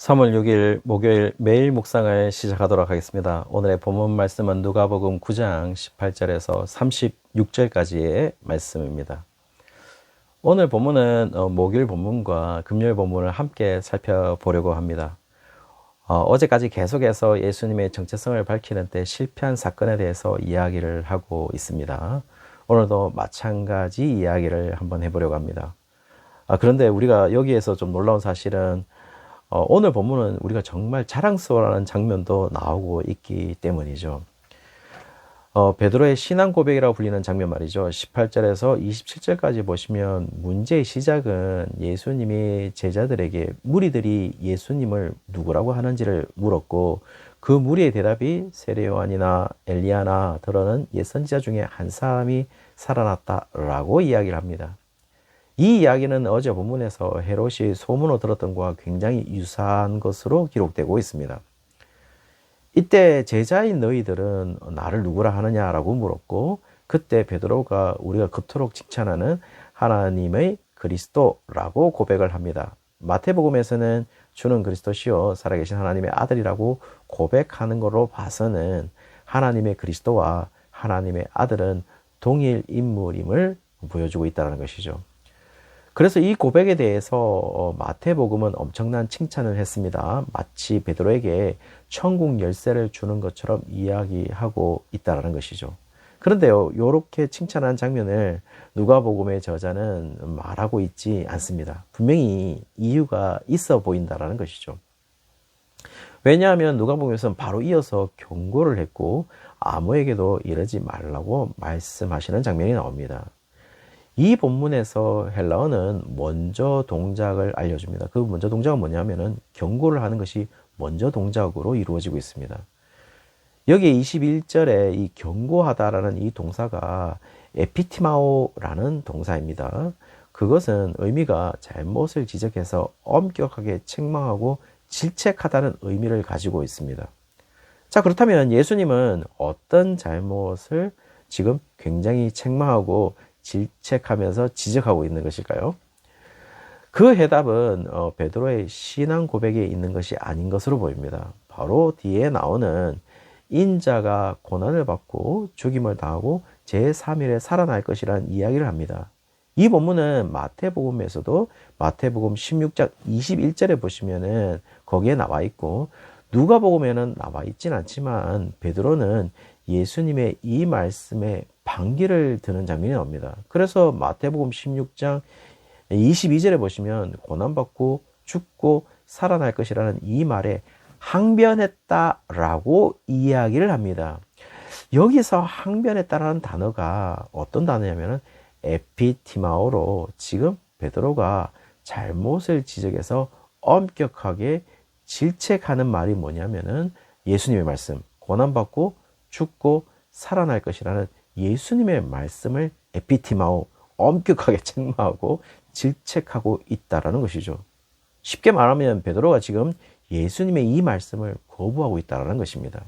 3월 6일 목요일 매일 묵상을 시작하도록 하겠습니다. 오늘의 본문 말씀은 누가복음 9장 18절에서 36절까지의 말씀입니다. 오늘 본문은 목요일 본문과 금요일 본문을 함께 살펴보려고 합니다. 어제까지 계속해서 예수님의 정체성을 밝히는 데 실패한 사건에 대해서 이야기를 하고 있습니다. 오늘도 마찬가지 이야기를 한번 해보려고 합니다. 그런데 우리가 여기에서 좀 놀라운 사실은 오늘 본문은 우리가 정말 자랑스러워하는 장면도 나오고 있기 때문이죠. 베드로의 신앙 고백이라고 불리는 장면 말이죠. 18절에서 27절까지 보시면 문제의 시작은 예수님이 제자들에게 무리들이 예수님을 누구라고 하는지를 물었고 그 무리의 대답이 세례 요한이나 엘리야나 더러는 옛 선지자 중에 한 사람이 살아났다라고 이야기를 합니다. 이 이야기는 어제 본문에서 헤롯이 소문으로 들었던 것과 굉장히 유사한 것으로 기록되고 있습니다. 이때 제자인 너희들은 나를 누구라 하느냐라고 물었고 그때 베드로가 우리가 그토록 칭찬하는 하나님의 그리스도라고 고백을 합니다. 마태복음에서는 주는 그리스도시요 살아계신 하나님의 아들이라고 고백하는 것으로 봐서는 하나님의 그리스도와 하나님의 아들은 동일 인물임을 보여주고 있다는 것이죠. 그래서 이 고백에 대해서 마태복음은 엄청난 칭찬을 했습니다. 마치 베드로에게 천국 열쇠를 주는 것처럼 이야기하고 있다는 것이죠. 그런데요, 이렇게 칭찬한 장면을 누가복음의 저자는 말하고 있지 않습니다. 분명히 이유가 있어 보인다는 것이죠. 왜냐하면 누가복음에서는 바로 이어서 경고를 했고 아무에게도 이러지 말라고 말씀하시는 장면이 나옵니다. 이 본문에서 헬라어는 먼저 동작을 알려줍니다. 그 먼저 동작은 뭐냐면은 경고를 하는 것이 먼저 동작으로 이루어지고 있습니다. 여기 21절에 이 경고하다라는 이 동사가 에피티마오라는 동사입니다. 그것은 의미가 잘못을 지적해서 엄격하게 책망하고 질책하다는 의미를 가지고 있습니다. 자, 그렇다면 예수님은 어떤 잘못을 지금 굉장히 책망하고 질책하면서 지적하고 있는 것일까요? 그 해답은 베드로의 신앙 고백에 있는 것이 아닌 것으로 보입니다. 바로 뒤에 나오는 인자가 고난을 받고 죽임을 당하고 제3일에 살아날 것이라는 이야기를 합니다. 이 본문은 마태복음에서도 마태복음 16장 21절에 보시면은 거기에 나와 있고 누가복음에는 나와 있진 않지만 베드로는 예수님의 이 말씀에 반기를 드는 장면이 나옵니다. 그래서 마태복음 16장 22절에 보시면 고난받고 죽고 살아날 것이라는 이 말에 항변했다라고 이야기를 합니다. 여기서 항변했다라는 단어가 어떤 단어냐면은 에피티마오로 지금 베드로가 잘못을 지적해서 엄격하게 질책하는 말이 뭐냐면은 예수님의 말씀, 고난받고 죽고 살아날 것이라는 예수님의 말씀을 에피티마오, 엄격하게 책망하고 질책하고 있다라는 것이죠. 쉽게 말하면 베드로가 지금 예수님의 이 말씀을 거부하고 있다라는 것입니다.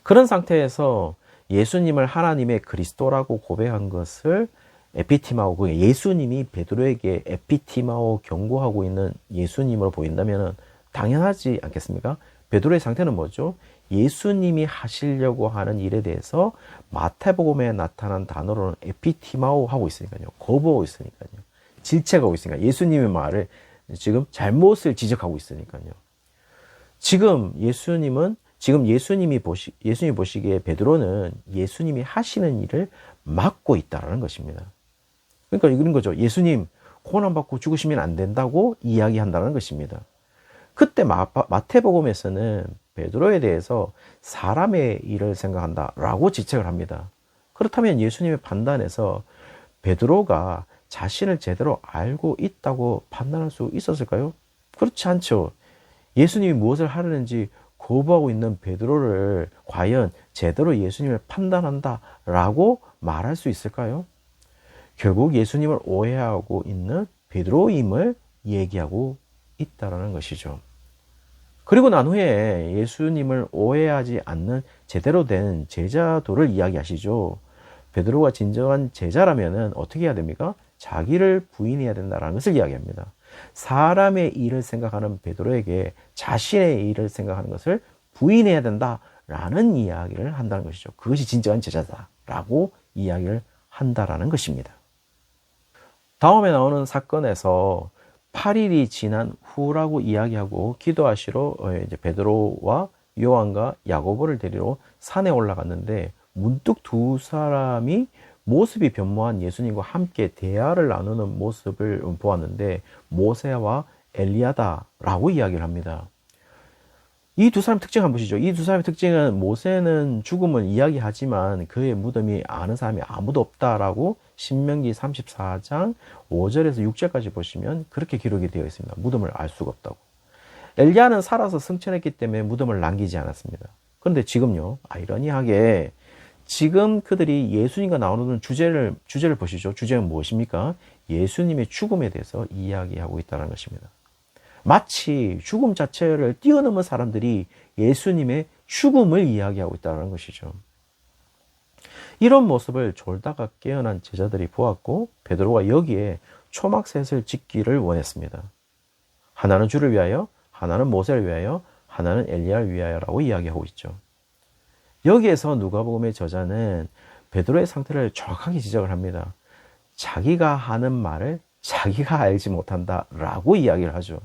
그런 상태에서 예수님을 하나님의 그리스도라고 고백한 것을 에피티마오, 예수님이 베드로에게 에피티마오 경고하고 있는 예수님으로 보인다면 당연하지 않겠습니까? 베드로의 상태는 뭐죠? 예수님이 하시려고 하는 일에 대해서 마태복음에 나타난 단어로는 에피티마오 하고 있으니까요. 거부하고 있으니까요. 질책하고 있으니까 예수님의 말을 지금 잘못을 지적하고 있으니까요. 지금 예수님이 보시기에 베드로는 예수님이 하시는 일을 막고 있다는 것입니다. 그러니까 이런 거죠. 예수님 고난받고 죽으시면 안 된다고 이야기한다는 것입니다. 그때 마태복음에서는 베드로에 대해서 사람의 일을 생각한다라고 지적을 합니다. 그렇다면 예수님의 판단에서 베드로가 자신을 제대로 알고 있다고 판단할 수 있었을까요? 그렇지 않죠. 예수님이 무엇을 하려는지 거부하고 있는 베드로를 과연 제대로 예수님을 판단한다라고 말할 수 있을까요? 결국 예수님을 오해하고 있는 베드로임을 얘기하고 있다는 것이죠. 그리고 난 후에 예수님을 오해하지 않는 제대로 된 제자도를 이야기하시죠. 베드로가 진정한 제자라면 어떻게 해야 됩니까? 자기를 부인해야 된다는 것을 이야기합니다. 사람의 일을 생각하는 베드로에게 자신의 일을 생각하는 것을 부인해야 된다라는 이야기를 한다는 것이죠. 그것이 진정한 제자다라고 이야기를 한다라는 것입니다. 다음에 나오는 사건에서 8일이 지난 후라고 이야기하고 기도하시러 이제 베드로와 요한과 야고보를 데리러 산에 올라갔는데 문득 두 사람이 모습이 변모한 예수님과 함께 대화를 나누는 모습을 보았는데 모세와 엘리야다라고 이야기를 합니다. 이 두 사람 특징 한번 보시죠. 이 두 사람의 특징은 모세는 죽음을 이야기하지만 그의 무덤이 아는 사람이 아무도 없다라고 신명기 34장 5절에서 6절까지 보시면 그렇게 기록이 되어 있습니다. 무덤을 알 수가 없다고. 엘리야는 살아서 승천했기 때문에 무덤을 남기지 않았습니다. 그런데 지금요, 아이러니하게 지금 그들이 예수님과 나오는 주제를 보시죠. 주제는 무엇입니까? 예수님의 죽음에 대해서 이야기하고 있다는 것입니다. 마치 죽음 자체를 뛰어넘은 사람들이 예수님의 죽음을 이야기하고 있다는 것이죠. 이런 모습을 졸다가 깨어난 제자들이 보았고 베드로가 여기에 초막셋을 짓기를 원했습니다. 하나는 주를 위하여, 하나는 모세를 위하여, 하나는 엘리야를 위하여라고 이야기하고 있죠. 여기에서 누가복음의 저자는 베드로의 상태를 정확하게 지적을 합니다. 자기가 하는 말을 자기가 알지 못한다라고 이야기를 하죠.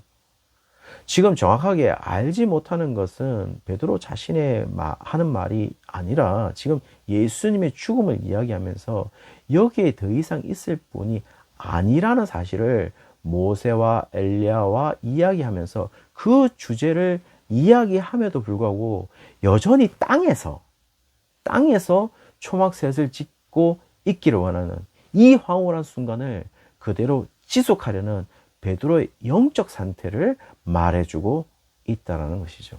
지금 정확하게 알지 못하는 것은 베드로 자신의 하는 말이 아니라 지금 예수님의 죽음을 이야기하면서 여기에 더 이상 있을 분이 아니라는 사실을 모세와 엘리야와 이야기하면서 그 주제를 이야기함에도 불구하고 여전히 땅에서 초막셋을 짓고 있기를 원하는 이 황홀한 순간을 그대로 지속하려는 베드로의 영적 상태를 말해주고 있다는 것이죠.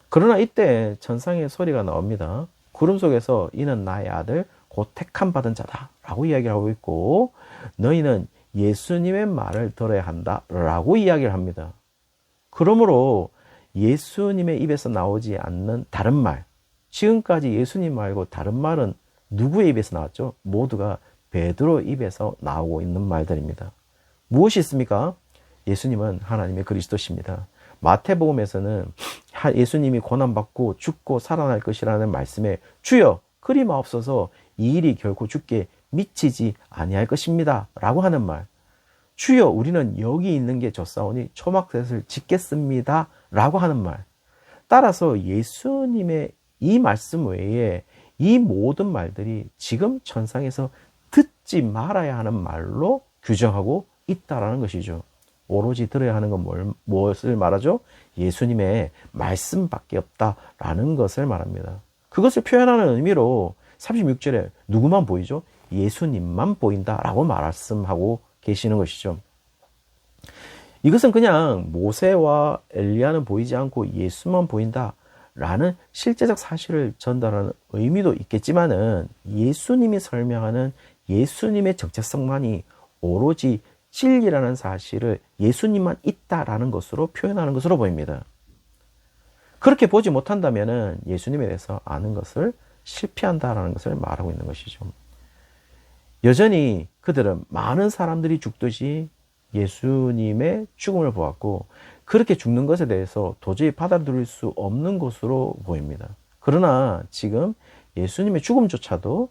그러나 이때 천상의 소리가 나옵니다. 구름 속에서 이는 나의 아들 곧 택함 받은 자다 라고 이야기를 하고 있고 너희는 예수님의 말을 들어야 한다 라고 이야기를 합니다. 그러므로 예수님의 입에서 나오지 않는 다른 말, 지금까지 예수님 말고 다른 말은 누구의 입에서 나왔죠? 모두가 베드로 입에서 나오고 있는 말들입니다. 무엇이 있습니까? 예수님은 하나님의 그리스도십니다. 마태복음에서는 예수님이 고난받고 죽고 살아날 것이라는 말씀에 주여 그리 마옵소서 이 일이 결코 주께 미치지 아니할 것입니다 라고 하는 말, 주여 우리는 여기 있는 게 좋사오니 초막셋을 짓겠습니다 라고 하는 말, 따라서 예수님의 이 말씀 외에 이 모든 말들이 지금 천상에서 듣지 말아야 하는 말로 규정하고 있다라는 것이죠. 오로지 들어야 하는 건 무엇을 말하죠? 예수님의 말씀밖에 없다라는 것을 말합니다. 그것을 표현하는 의미로 36절에 누구만 보이죠? 예수님만 보인다라고 말씀하고 계시는 것이죠. 이것은 그냥 모세와 엘리야는 보이지 않고 예수만 보인다라는 실제적 사실을 전달하는 의미도 있겠지만은 예수님이 설명하는 예수님의 정체성만이 오로지 진리라는 사실을 예수님만 있다라는 것으로 표현하는 것으로 보입니다. 그렇게 보지 못한다면 예수님에 대해서 아는 것을 실패한다라는 것을 말하고 있는 것이죠. 여전히 그들은 많은 사람들이 죽듯이 예수님의 죽음을 보았고 그렇게 죽는 것에 대해서 도저히 받아들일 수 없는 것으로 보입니다. 그러나 지금 예수님의 죽음조차도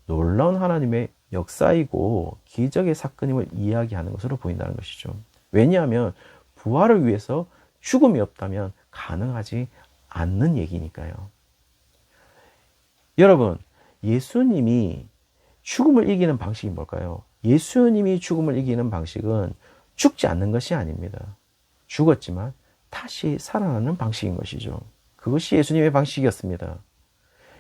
놀라운 하나님의 역사이고 기적의 사건임을 이야기하는 것으로 보인다는 것이죠. 왜냐하면 부활을 위해서 죽음이 없다면 가능하지 않는 얘기니까요. 여러분, 예수님이 죽음을 이기는 방식이 뭘까요? 예수님이 죽음을 이기는 방식은 죽지 않는 것이 아닙니다. 죽었지만 다시 살아나는 방식인 것이죠. 그것이 예수님의 방식이었습니다.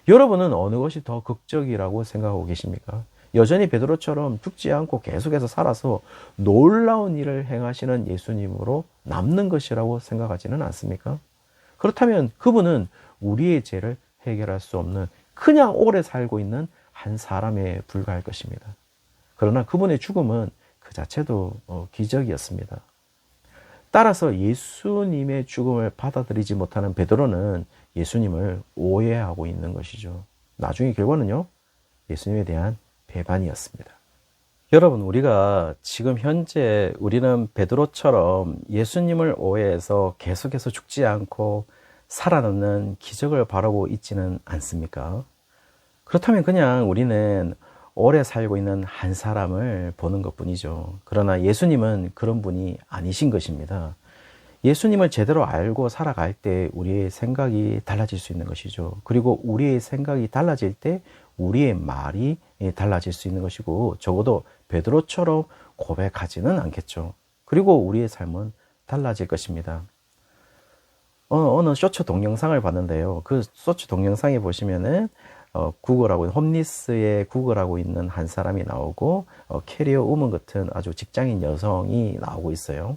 여러분은 어느 것이 더 극적이라고 생각하고 계십니까? 여전히 베드로처럼 죽지 않고 계속해서 살아서 놀라운 일을 행하시는 예수님으로 남는 것이라고 생각하지는 않습니까? 그렇다면 그분은 우리의 죄를 해결할 수 없는 그냥 오래 살고 있는 한 사람에 불과할 것입니다. 그러나 그분의 죽음은 그 자체도 기적이었습니다. 따라서 예수님의 죽음을 받아들이지 못하는 베드로는 예수님을 오해하고 있는 것이죠. 나중에 결과는요, 예수님에 대한 배반이었습니다. 여러분, 우리가 지금 현재 우리는 베드로처럼 예수님을 오해해서 계속해서 죽지 않고 살아남는 기적을 바라고 있지는 않습니까? 그렇다면 그냥 우리는 오래 살고 있는 한 사람을 보는 것뿐이죠. 그러나 예수님은 그런 분이 아니신 것입니다. 예수님을 제대로 알고 살아갈 때 우리의 생각이 달라질 수 있는 것이죠. 그리고 우리의 생각이 달라질 때 우리의 말이 달라질 수 있는 것이고, 적어도 베드로처럼 고백하지는 않겠죠. 그리고 우리의 삶은 달라질 것입니다. 어느 쇼츠 동영상을 봤는데요. 그 쇼츠 동영상에 보시면은 홈리스에 구걸하고 있는 한 사람이 나오고, 캐리어 우먼 같은 아주 직장인 여성이 나오고 있어요.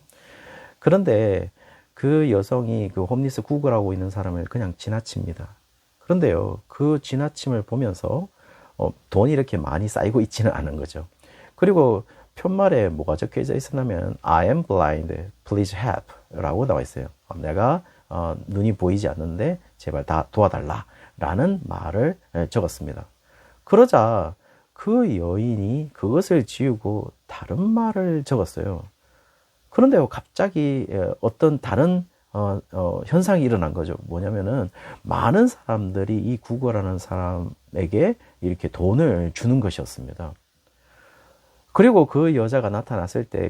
그런데 그 여성이 그 홈리스 구걸하고 있는 사람을 그냥 지나칩니다. 그런데요, 그 지나침을 보면서 돈이 이렇게 많이 쌓이고 있지는 않은 거죠. 그리고 편말에 뭐가 적혀져 있었냐면 I am blind, please help 라고 나와 있어요. 내가 눈이 보이지 않는데 제발 다 도와달라 라는 말을 적었습니다. 그러자 그 여인이 그것을 지우고 다른 말을 적었어요. 그런데요, 갑자기 어떤 다른 현상이 일어난 거죠. 뭐냐면은 많은 사람들이 이 구걸하는 사람에게 이렇게 돈을 주는 것이었습니다. 그리고 그 여자가 나타났을 때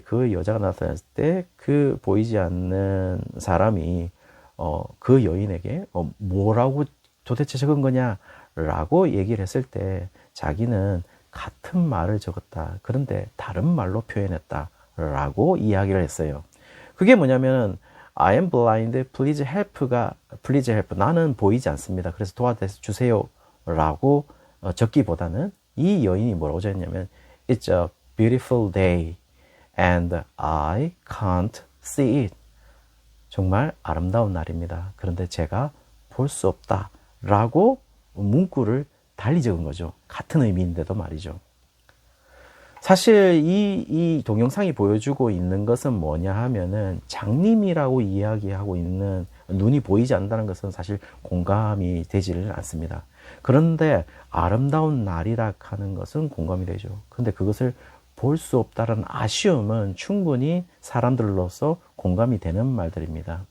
그 보이지 않는 사람이 그 여인에게 뭐라고 도대체 적은 거냐라고 얘기를 했을 때 자기는 같은 말을 적었다. 그런데 다른 말로 표현했다. 라고 이야기를 했어요. 그게 뭐냐면 I am blind, please help. 나는 보이지 않습니다. 그래서 도와주세요. 라고 적기보다는 이 여인이 뭐라고 적었냐면 It's a beautiful day and I can't see it. 정말 아름다운 날입니다. 그런데 제가 볼 수 없다. 라고 문구를 달리 적은 거죠. 같은 의미인데도 말이죠. 사실 이 동영상이 보여주고 있는 것은 뭐냐 하면은 장님이라고 이야기하고 있는 눈이 보이지 않는다는 것은 사실 공감이 되지를 않습니다. 그런데 아름다운 날이라 하는 것은 공감이 되죠. 그런데 그것을 볼 수 없다는 아쉬움은 충분히 사람들로서 공감이 되는 말들입니다.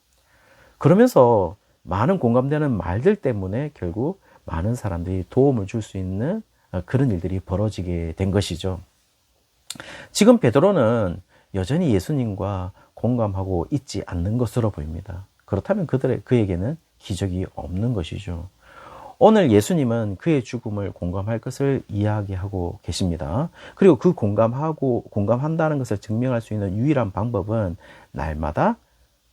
그러면서 많은 공감되는 말들 때문에 결국 많은 사람들이 도움을 줄 수 있는 그런 일들이 벌어지게 된 것이죠. 지금 베드로는 여전히 예수님과 공감하고 있지 않는 것으로 보입니다. 그렇다면 그에게는 기적이 없는 것이죠. 오늘 예수님은 그의 죽음을 공감할 것을 이야기하고 계십니다. 그리고 그 공감한다는 것을 증명할 수 있는 유일한 방법은 날마다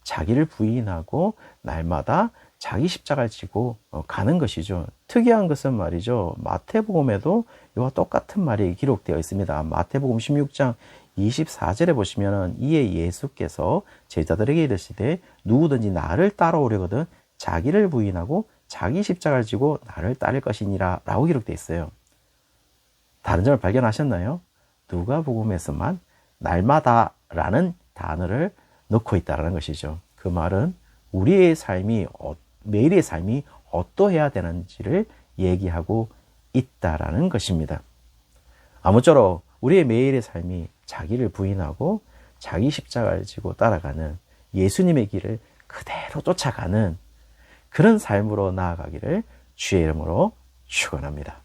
자기를 부인하고 날마다 자기 십자가를 지고 가는 것이죠. 특이한 것은 말이죠. 마태복음에도 이와 똑같은 말이 기록되어 있습니다. 마태복음 16장 24절에 보시면 이에 예수께서 제자들에게 이르시되 누구든지 나를 따라오려거든 자기를 부인하고 자기 십자가를 지고 나를 따를 것이니라 라고 기록되어 있어요. 다른 점을 발견하셨나요? 누가복음에서만 날마다 라는 단어를 넣고 있다는 것이죠. 그 말은 우리의 삶이 매일의 삶이 어떠해야 되는지를 얘기하고 있다라는 것입니다. 아무쪼록 우리의 매일의 삶이 자기를 부인하고 자기 십자가를 지고 따라가는 예수님의 길을 그대로 쫓아가는 그런 삶으로 나아가기를 주의 이름으로 축원합니다.